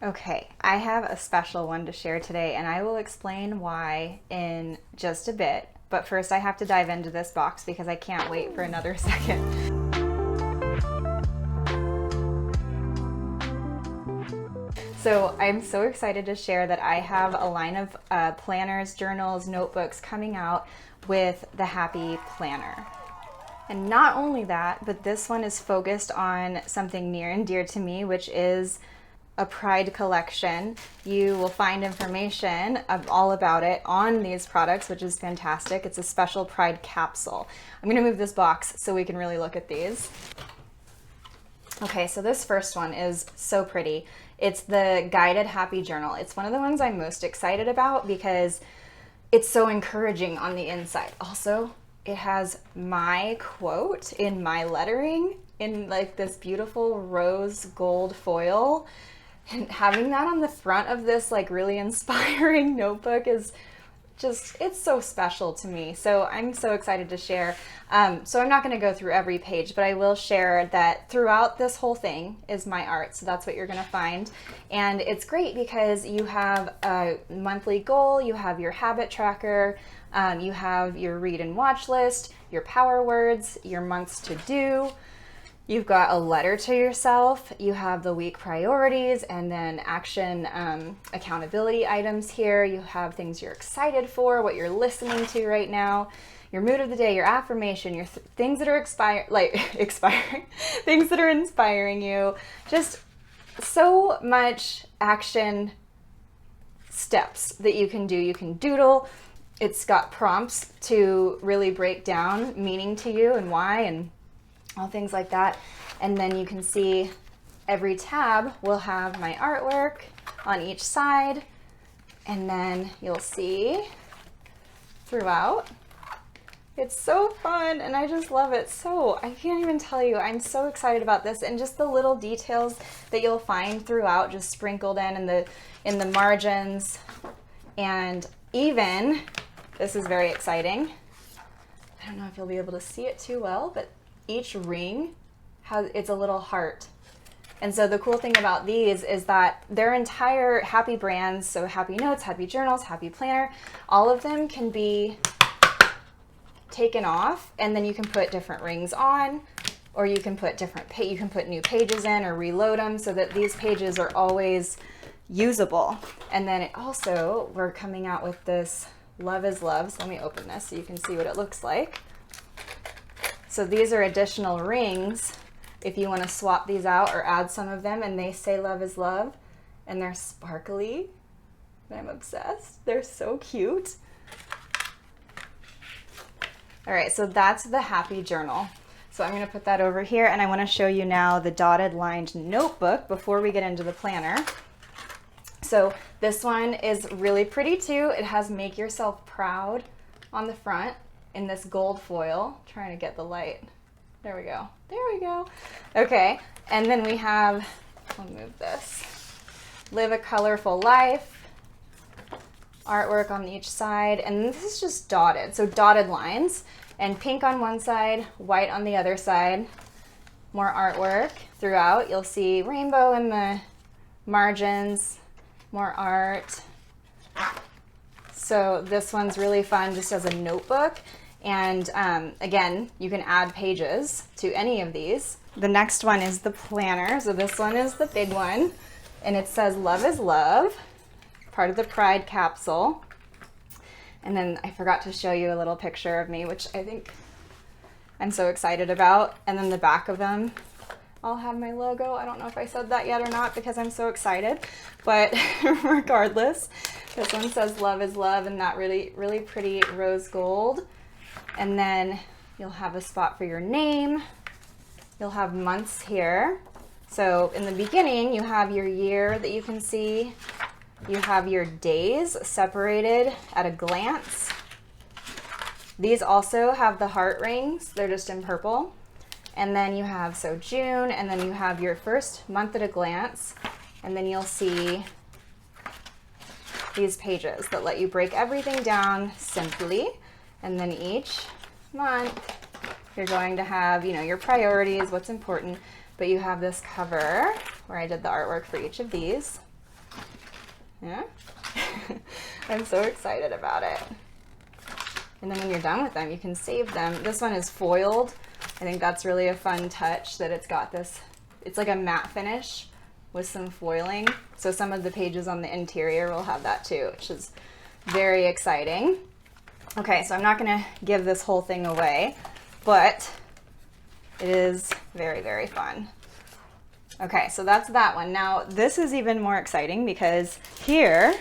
Okay, I have a special one to share today, and I will explain why in just a bit. But first, I have to dive into this box because I can't wait for another second. So I'm so excited to share that I have a line of planners, journals, notebooks coming out with the Happy Planner. And not only that, but this one is focused on something near and dear to me, which is a Pride collection. You will find information of all about it on these products, which is fantastic. It's a special Pride capsule. I'm gonna move this box so we can really look at these. Okay, so this first one is so pretty. It's the guided happy journal. It's one of the ones I'm most excited about because it's so encouraging on the inside. Also, it has my quote in my lettering in like this beautiful rose gold foil. And having that on the front of this like really inspiring notebook is just, it's so special to me. So I'm so excited to share. So I'm not going to go through every page, but I will share that throughout this whole thing is my art. So that's what you're going to find. And it's great because you have a monthly goal, you have your habit tracker, you have your read and watch list, your power words, your months to do. You've got a letter to yourself, you have the week priorities, and then action accountability items here. You have things you're excited for, what you're listening to right now, your mood of the day, your affirmation, your things that are expiring, things that are inspiring you. Just so much action steps that you can do. You can doodle. It's got prompts to really break down meaning to you and why and all things like that. And then you can see every tab will have my artwork on each side. And then you'll see throughout. It's so fun and I just love it. So I can't even tell you, I'm so excited about this, and just the little details that you'll find throughout just sprinkled in the margins. And even, this is very exciting. I don't know if you'll be able to see it too well, but each ring it's a little heart. And so the cool thing about these is that their entire happy brands, so Happy Notes, Happy Journals, Happy Planner, all of them can be taken off, and then you can put different rings on, or you can put you can put new pages in or reload them so that these pages are always usable. And then it also, we're coming out with this Love is Love. So let me open this so you can see what it looks like. So these are additional rings if you want to swap these out or add some of them, and they say Love is Love, and they're sparkly. I'm obsessed. They're so cute. All right, so that's the Happy Journal. So I'm going to put that over here, and I want to show you now the dotted lined notebook before we get into the planner. So this one is really pretty too. It has Make Yourself Proud on the front in this gold foil. Trying to get the light. There we go. There we go. Okay, and then we have, I'll move this. Live a Colorful Life. Artwork on each side, and this is just dotted. So dotted lines, and pink on one side, white on the other side. More artwork throughout. You'll see rainbow in the margins, more art. So this one's really fun just as a notebook. And again, you can add pages to any of these. The next one is the planner. So this one is the big one, and it says Love is Love, part of the Pride capsule. And then I forgot to show you a little picture of me, which I think I'm so excited about. And then the back of them, I'll have my logo. I don't know if I said that yet or not because I'm so excited, but regardless, this one says Love is Love, and that really, really pretty rose gold. And then you'll have a spot for your name. You'll have months here. So in the beginning, you have your year that you can see. You have your days separated at a glance. These also have the heart rings. They're just in purple. And then you have, so June, and then you have your first month at a glance. And then you'll see these pages that let you break everything down simply. And then each month, you're going to have, you know, your priorities, what's important, but you have this cover where I did the artwork for each of these. Yeah? I'm so excited about it. And then when you're done with them, you can save them. This one is foiled. I think that's really a fun touch that it's got this, it's like a matte finish with some foiling. So some of the pages on the interior will have that too, which is very exciting. Okay, so I'm not gonna give this whole thing away, but it is very, very fun. Okay, so that's that one. Now this is even more exciting because here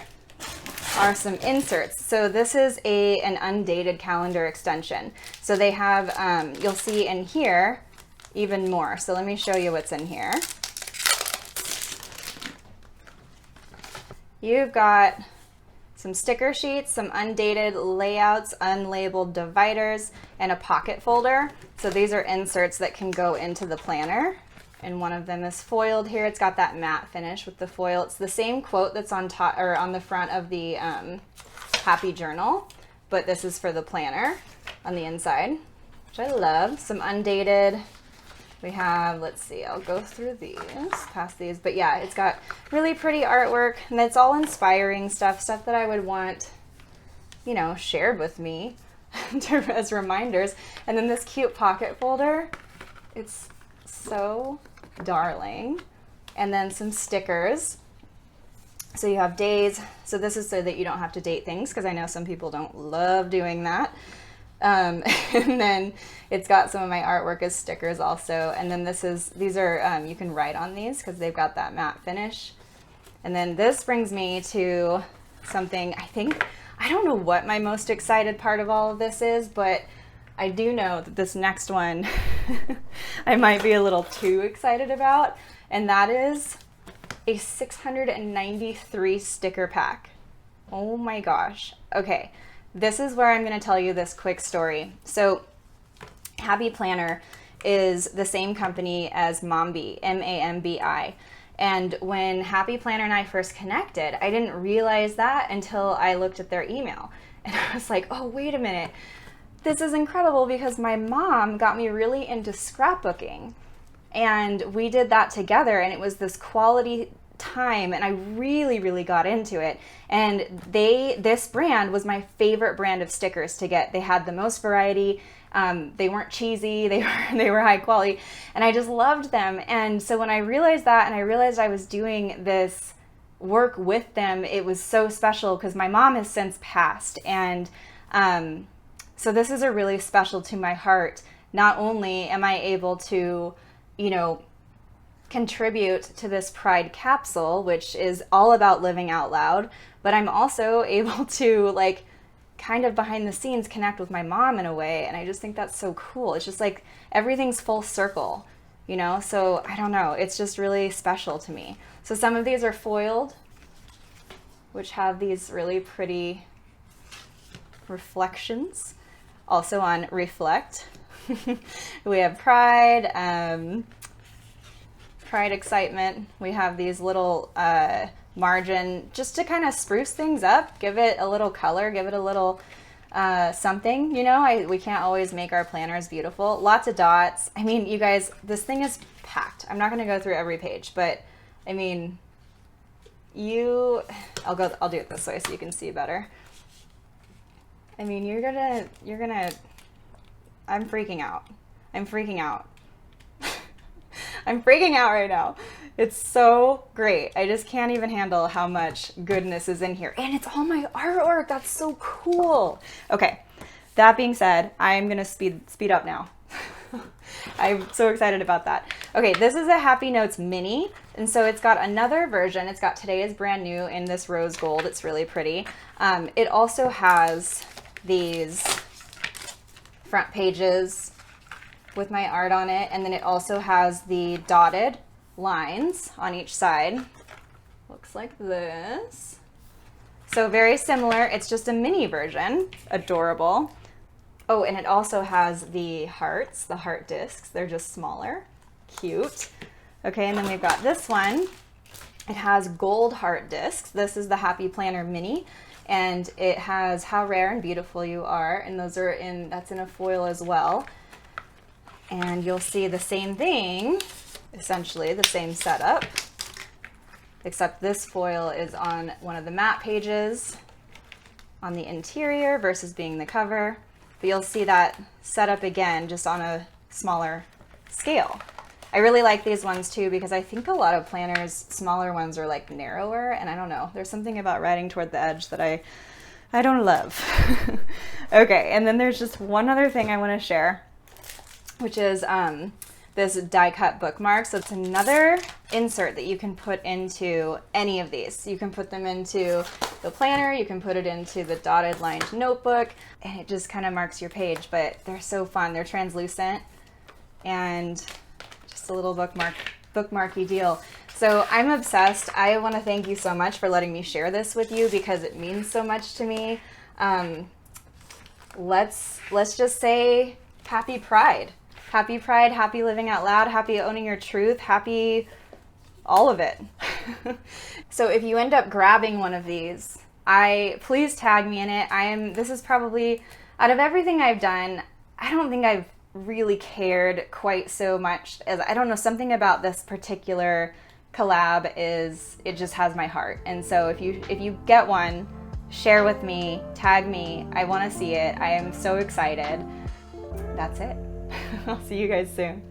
are some inserts. So this is an undated calendar extension. So they have, you'll see in here even more. So let me show you what's in here. You've got some sticker sheets, some undated layouts, unlabeled dividers, and a pocket folder. So these are inserts that can go into the planner. And one of them is foiled here. It's got that matte finish with the foil. It's the same quote that's on top or on the front of the Happy Journal, but this is for the planner on the inside, which I love. Some undated. We have, let's see, I'll go through these, past these, but yeah, it's got really pretty artwork, and it's all inspiring stuff that I would want, you know, shared with me as reminders. And then this cute pocket folder. It's so darling. And then some stickers. So you have days. So this is so that you don't have to date things, because I know some people don't love doing that. And then it's got some of my artwork as stickers also. And then these are, you can write on these because they've got that matte finish. And then this brings me to something, I don't know what my most excited part of all of this is, but I do know that this next one I might be a little too excited about, and that is a 693 sticker pack. Oh my gosh. Okay, this is where I'm going to tell you this quick story. So Happy Planner is the same company as Mambi, M-A-M-B-I. And when Happy Planner and I first connected, I didn't realize that until I looked at their email. And I was like, oh, wait a minute. This is incredible, because my mom got me really into scrapbooking, and we did that together, and it was this quality time, and I really, really got into it. And this brand was my favorite brand of stickers to get. They had the most variety. They weren't cheesy. They were high quality, and I just loved them. And so when I realized that, and I realized I was doing this work with them, it was so special, because my mom has since passed, and so this is a really special to my heart. Not only am I able to, you know, contribute to this Pride capsule, which is all about living out loud, but I'm also able to, like, kind of behind the scenes connect with my mom in a way. And I just think that's so cool. It's just like everything's full circle, you know? So I don't know. It's just really special to me. So some of these are foiled, which have these really pretty reflections. Also on Reflect, we have Pride, Pride Excitement. We have these little margin, just to kind of spruce things up, give it a little color, give it a little something, you know. We can't always make our planners beautiful. Lots of dots. I mean, you guys, this thing is packed. I'm not going to go through every page, but I mean, I'll do it this way so you can see better. I mean, you're gonna, I'm freaking out. I'm freaking out. I'm freaking out right now. It's so great. I just can't even handle how much goodness is in here. And it's all my artwork. That's so cool. Okay, that being said, I'm gonna speed up now. I'm so excited about that. Okay, this is a Happy Notes mini, and so it's got another version. It's got Today is Brand New in this rose gold. It's really pretty. It also has these front pages with my art on it, and then it also has the dotted lines on each side. Looks like this. So very similar. It's just a mini version. Adorable. Oh, and it also has the hearts, the heart discs. They're just smaller. Cute. Okay, and then we've got this one. It has gold heart discs. This is the Happy Planner mini, and it has How Rare and Beautiful You Are, and that's in a foil as well. And you'll see the same thing, essentially the same setup. except this foil is on one of the matte pages on the interior versus being the cover. But you'll see that set up again, just on a smaller scale. I really like these ones too, because I think a lot of planners, smaller ones are like narrower, and I don't know, there's something about writing toward the edge that I don't love. Okay, and then there's just one other thing I want to share, which is this die cut bookmark. So it's another insert that you can put into any of these. You can put them into the planner, you can put it into the dotted lined notebook, and it just kind of marks your page, but they're so fun. They're translucent and just a little bookmarky deal. So I'm obsessed. I want to thank you so much for letting me share this with you, because it means so much to me. Let's just say happy Pride. Happy Pride, happy living out loud, happy owning your truth, happy all of it. So if you end up grabbing one of these, please tag me in it. This is probably, out of everything I've done, I don't think I've really cared quite so much as, I don't know, something about this particular collab it just has my heart. And so if you get one, share with me, tag me. I want to see it. I am so excited. That's it. I'll see you guys soon.